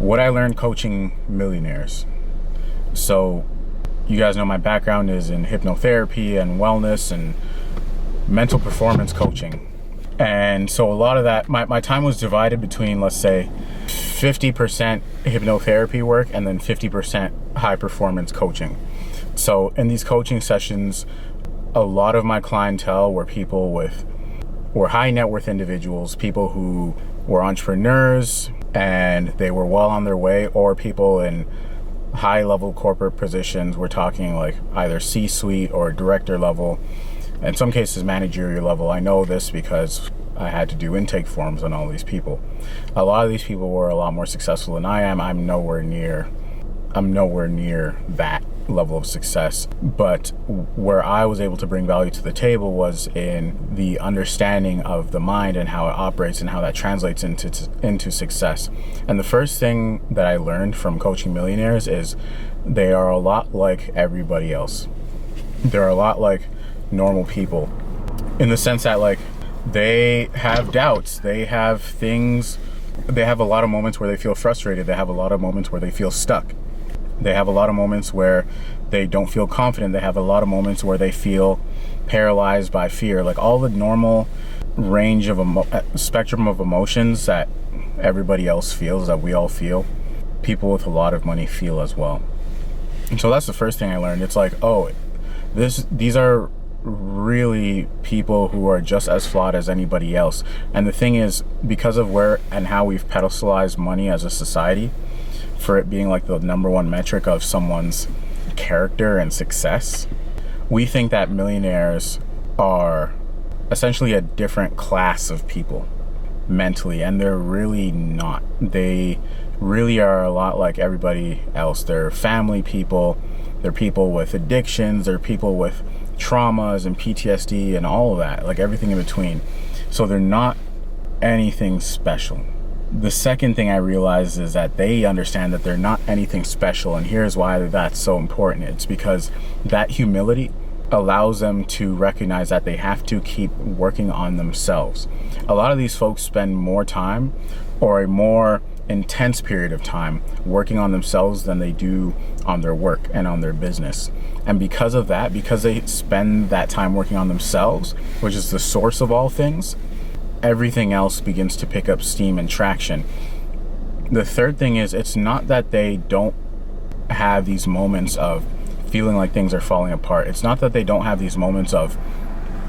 what I learned coaching millionaires. So you guys know my background is in hypnotherapy and wellness and mental performance coaching. And so a lot of that, my time was divided between, let's say, 50% hypnotherapy work and then 50% high performance coaching. So in these coaching sessions, a lot of my clientele were people were high net worth individuals, people who were entrepreneurs and they were well on their way, or people in high level corporate positions. We're talking like either C-suite or director level, in some cases managerial level. I know this because I had to do intake forms on all these people. A lot of these people were a lot more successful than I am. I'm nowhere near that level of success. But where I was able to bring value to the table was in the understanding of the mind and how it operates and how that translates into success. And the first thing that I learned from coaching millionaires is they are a lot like everybody else. They're a lot like normal people in the sense that, like, they have doubts, they have things, they have a lot of moments where they feel frustrated, they have a lot of moments where they feel stuck, they have a lot of moments where they don't feel confident, they have a lot of moments where they feel paralyzed by fear. Like all the normal range of spectrum of emotions that everybody else feels, that we all feel, people with a lot of money feel as well. And so that's the first thing I learned. It's like, oh, these are really people who are just as flawed as anybody else. And the thing is, because of where and how we've pedestalized money as a society, for it being like the number one metric of someone's character and success, we think that millionaires are essentially a different class of people mentally, and they're really not. They really are a lot like everybody else. They're family people, they're people with addictions, they're people with traumas and PTSD and all of that, like everything in between. So they're not anything special. The second thing I realized is that they understand that they're not anything special, and here's why that's so important. It's because that humility allows them to recognize that they have to keep working on themselves. A lot of these folks spend more time, or a more intense period of time, working on themselves than they do on their work and on their business. And because of that, because they spend that time working on themselves, which is the source of all things, everything else begins to pick up steam and traction. The third thing is, it's not that they don't have these moments of feeling like things are falling apart. It's not that they don't have these moments of,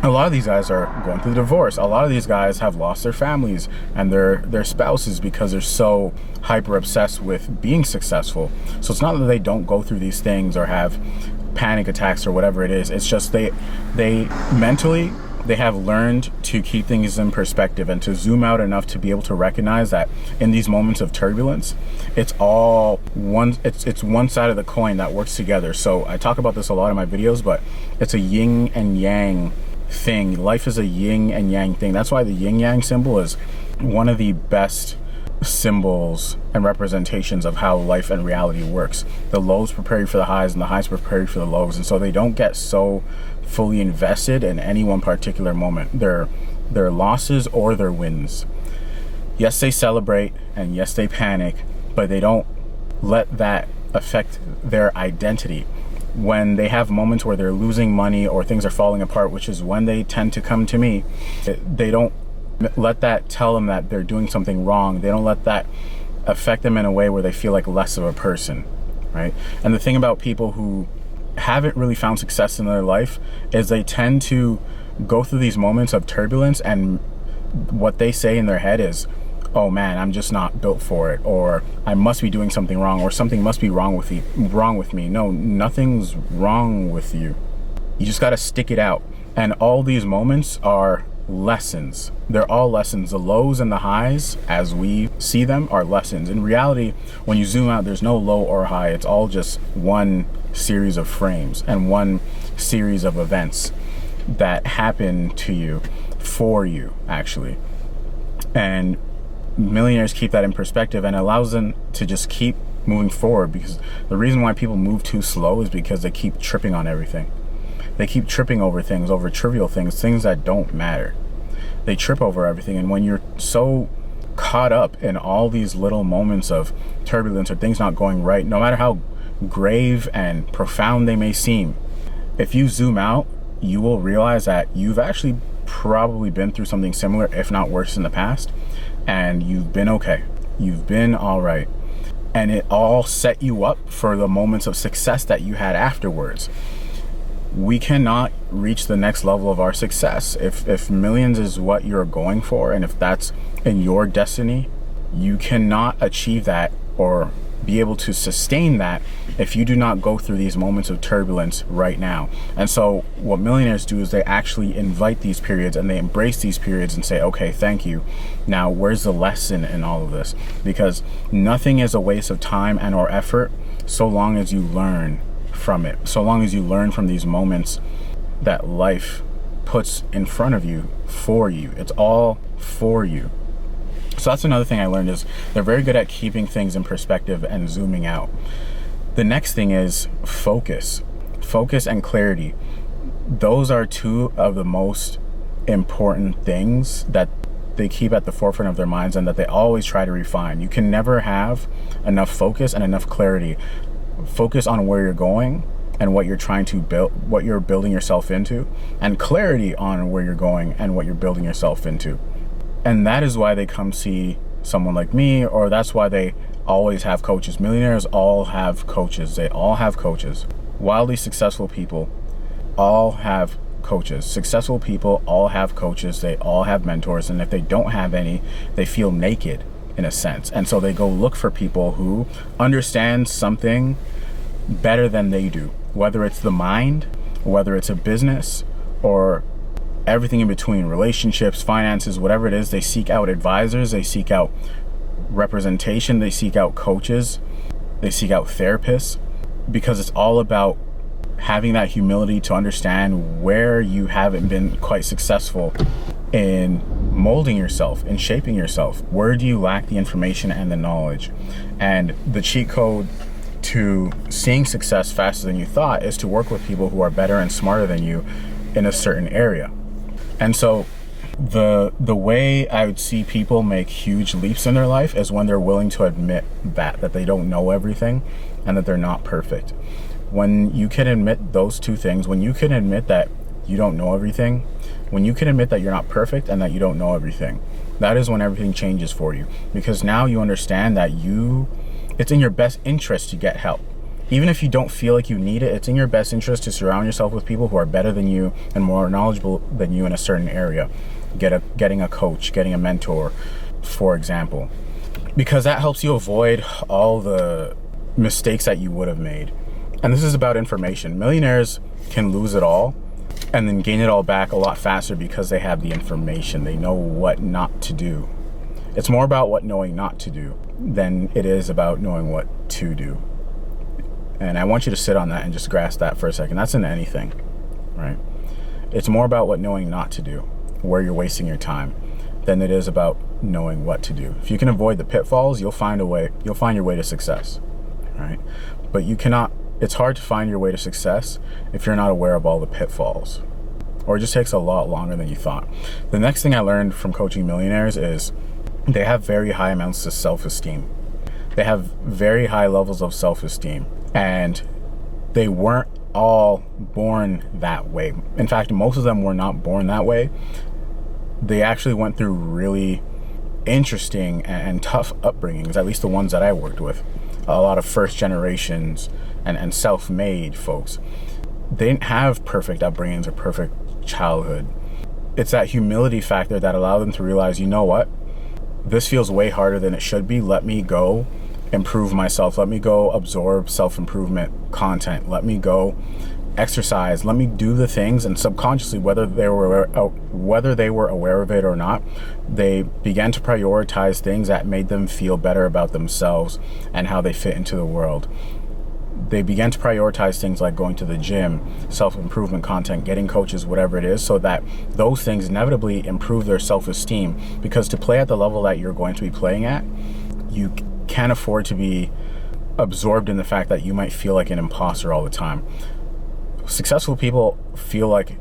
a lot of these guys are going through divorce. A lot of these guys have lost their families and their spouses because they're so hyper obsessed with being successful. So it's not that they don't go through these things or have panic attacks or whatever it is. It's just they mentally, they have learned to keep things in perspective and to zoom out enough to be able to recognize that in these moments of turbulence, it's all one, it's one side of the coin that works together. So I talk about this a lot in my videos, but it's a yin and yang thing. Life is a yin and yang thing. That's why the yin yang symbol is one of the best symbols and representations of how life and reality works. The lows prepare you for the highs and the highs prepare you for the lows. And so they don't get so fully invested in any one particular moment, their losses or their wins. Yes, they celebrate and yes, they panic, but they don't let that affect their identity. When they have moments where they're losing money or things are falling apart, which is when they tend to come to me, they don't let that tell them that they're doing something wrong. They don't let that affect them in a way where they feel like less of a person, right? And the thing about people who haven't really found success in their life is they tend to go through these moments of turbulence, and what they say in their head is, oh man, I'm just not built for it, or I must be doing something wrong, or something must be wrong with me. No, nothing's wrong with you. You just got to stick it out. And all these moments are lessons. They're all lessons. The lows and the highs, as we see them, are lessons. In reality, when you zoom out, there's no low or high. It's all just one series of frames and one series of events that happen to you, for you, actually. And millionaires keep that in perspective, and allows them to just keep moving forward, because the reason why people move too slow is because they keep tripping on everything. They keep tripping over things, over trivial things, things that don't matter. They trip over everything. And when you're so caught up in all these little moments of turbulence or things not going right, no matter how grave and profound they may seem, if you zoom out, you will realize that you've actually probably been through something similar, if not worse, in the past, and you've been okay. You've been all right. And it all set you up for the moments of success that you had afterwards. We cannot reach the next level of our success. If millions is what you're going for, and if that's in your destiny, you cannot achieve that or be able to sustain that if you do not go through these moments of turbulence right now. And so what millionaires do is they actually invite these periods and they embrace these periods and say, okay, thank you. Now, where's the lesson in all of this? Because nothing is a waste of time and or effort so long as you learn from it, so long as you learn from these moments that life puts in front of you for you. It's all for you. So that's another thing I learned, is they're very good at keeping things in perspective and zooming out. The next thing is focus and clarity. Those are two of the most important things that they keep at the forefront of their minds and that they always try to refine. You can never have enough focus and enough clarity. Focus on where you're going and what you're trying to build, what you're building yourself into, and clarity on where you're going and what you're building yourself into. And that is why they come see someone like me, or that's why they always have coaches. Millionaires all have coaches. They all have coaches. Wildly successful people all have coaches. Successful people all have coaches. They all have mentors. And if they don't have any, they feel naked in a sense. And so they go look for people who understand something better than they do, whether it's the mind, whether it's a business, or everything in between, relationships, finances, whatever it is. They seek out advisors, they seek out representation, they seek out coaches, they seek out therapists, because it's all about having that humility to understand where you haven't been quite successful in molding yourself, in shaping yourself. Where do you lack the information and the knowledge? And the cheat code to seeing success faster than you thought is to work with people who are better and smarter than you in a certain area. And so the way I would see people make huge leaps in their life is when they're willing to admit that they don't know everything and that they're not perfect. When you can admit those two things, when you can admit that you don't know everything, when you can admit that you're not perfect and that you don't know everything, that is when everything changes for you. Because now you understand that it's in your best interest to get help. Even if you don't feel like you need it, it's in your best interest to surround yourself with people who are better than you and more knowledgeable than you in a certain area. Getting a coach, getting a mentor, for example. Because that helps you avoid all the mistakes that you would have made. And this is about information. Millionaires can lose it all and then gain it all back a lot faster because they have the information. They know what not to do. It's more about what knowing not to do than it is about knowing what to do. And I want you to sit on that and just grasp that for a second. That's in anything, right? It's more about what knowing not to do, where you're wasting your time, than it is about knowing what to do. If you can avoid the pitfalls, you'll find your way to success, right? But it's hard to find your way to success if you're not aware of all the pitfalls, or it just takes a lot longer than you thought. The next thing I learned from coaching millionaires is they have very high amounts of self-esteem. They have very high levels of self-esteem. And they weren't all born that way. In fact, most of them were not born that way. They actually went through really interesting and tough upbringings, at least the ones that I worked with. A lot of first generations and self-made folks. They didn't have perfect upbringings or perfect childhood. It's that humility factor that allowed them to realize, you know what? This feels way harder than it should be. Let me go improve myself. Let me go absorb self-improvement content. Let me go exercise. Let me do the things, and subconsciously, whether they were aware of it or not, they began to prioritize things that made them feel better about themselves and how they fit into the world. They began to prioritize things like going to the gym, self-improvement content, getting coaches, whatever it is, so that those things inevitably improve their self-esteem. Because to play at the level that you're going to be playing at, you can't afford to be absorbed in the fact that you might feel like an imposter all the time. Successful people feel like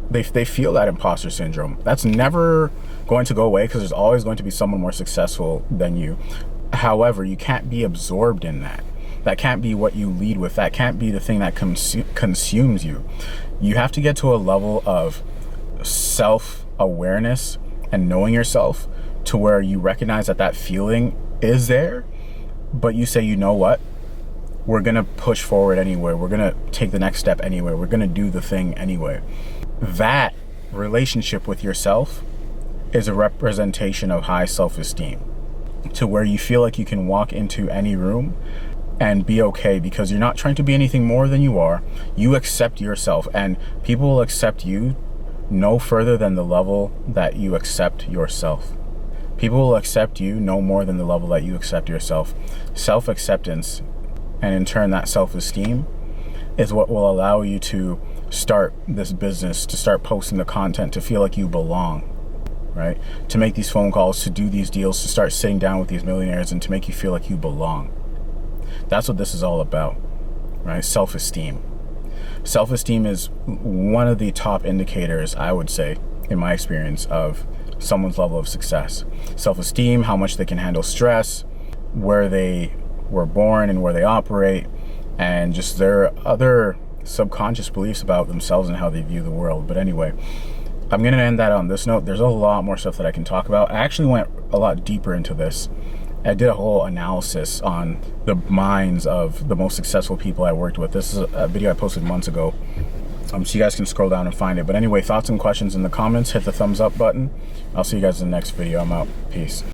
they feel that imposter syndrome. That's never going to go away because there's always going to be someone more successful than you. However, you can't be absorbed in that. That can't be what you lead with. That can't be the thing that consumes you. You have to get to a level of self-awareness and knowing yourself to where you recognize that that feeling is there, but you say, you know what? We're going to push forward anyway. We're going to take the next step anyway. We're going to do the thing anyway. That relationship with yourself is a representation of high self-esteem, to where you feel like you can walk into any room and be okay because you're not trying to be anything more than you are. You accept yourself, and people will accept you no further than the level that you accept yourself. People will accept you no more than the level that you accept yourself. Self-acceptance, and in turn that self-esteem, is what will allow you to start this business, to start posting the content, to feel like you belong, right? To make these phone calls, to do these deals, to start sitting down with these millionaires, and to make you feel like you belong. That's what this is all about, right? Self-esteem. Self-esteem is one of the top indicators, I would say, in my experience, of someone's level of success. Self-esteem, how much they can handle stress, where they were born and where they operate, and just their other subconscious beliefs about themselves and how they view the world. But anyway, I'm going to end that on this note. There's a lot more stuff that I can talk about. I actually went a lot deeper into this. I did a whole analysis on the minds of the most successful people I worked with. This is a video I posted months ago. So you guys can scroll down and find it. But anyway, thoughts and questions in the comments. Hit the thumbs up button. I'll see you guys in the next video. I'm out. Peace.